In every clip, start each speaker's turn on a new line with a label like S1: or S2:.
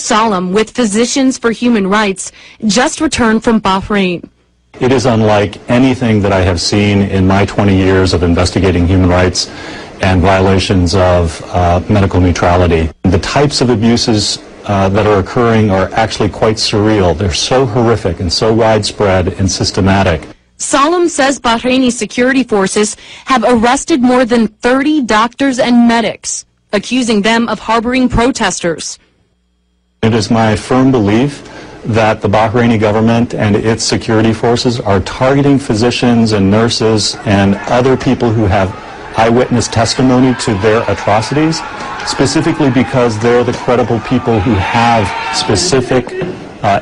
S1: Salam with Physicians for Human Rights just returned from Bahrain.
S2: It is unlike anything that I have seen in my 20 years of investigating human rights and violations of medical neutrality. The types of abuses that are occurring are actually quite surreal. They're so horrific and so widespread and systematic.
S1: Salam says Bahraini security forces have arrested more than 30 doctors and medics, accusing them of harboring protesters.
S2: It is my firm belief that the Bahraini government and its security forces are targeting physicians and nurses and other people who have eyewitness testimony to their atrocities, specifically because they're the credible people who have specific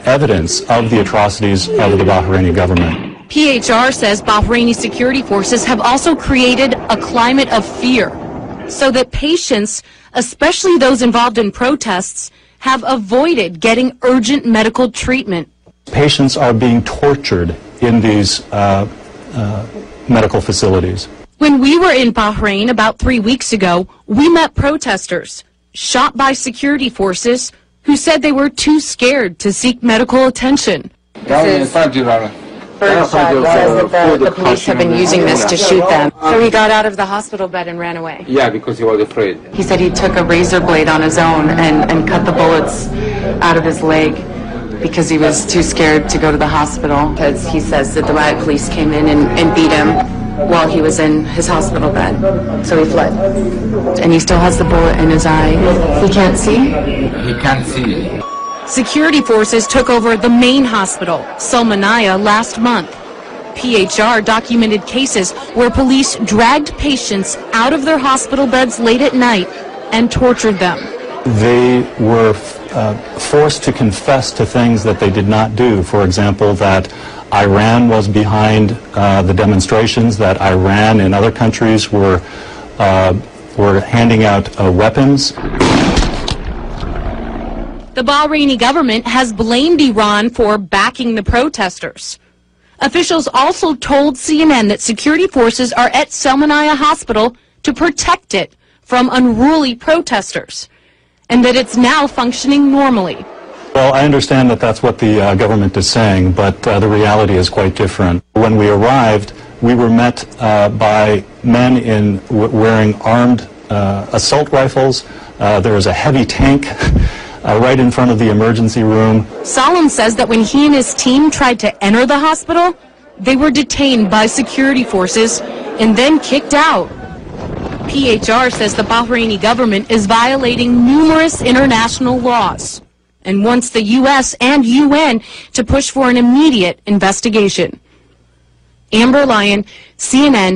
S2: evidence of the atrocities of the Bahraini government.
S1: PHR says Bahraini security forces have also created a climate of fear so that patients, especially those involved in protests, have avoided getting urgent medical treatment.
S2: Patients are being tortured in these medical facilities.
S1: When we were in Bahrain about 3 weeks ago, we met protesters shot by security forces who said they were too scared to seek medical attention.
S3: Birdside says that the police have been using this to shoot them. So he got out of the hospital bed and ran away.
S4: Yeah, because he was afraid.
S3: He said he took a razor blade on his own and cut the bullets out of his leg because he was too scared to go to the hospital. Because he says that the riot police came in and beat him while he was in his hospital bed. So he fled. And he still has the bullet in his eye. He can't see?
S4: He can't see.
S1: Security forces took over the main hospital, Salmanaya, last month. PHR documented cases where police dragged patients out of their hospital beds late at night and tortured them.
S2: They were forced to confess to things that they did not do. For example, that Iran was behind the demonstrations, that Iran and other countries were handing out weapons.
S1: The Bahraini government has blamed Iran for backing the protesters. Officials also told CNN that security forces are at Salmanaya Hospital to protect it from unruly protesters, and that it's now functioning normally.
S2: Well, I understand that that's what the government is saying, but the reality is quite different. When we arrived, we were met by men wearing armed assault rifles. There was a heavy tank right in front of the emergency room.
S1: Salam says that when he and his team tried to enter the hospital, they were detained by security forces and then kicked out. PHR says the Bahraini government is violating numerous international laws and wants the U.S. and UN to push for an immediate investigation. Amber Lyon, CNN.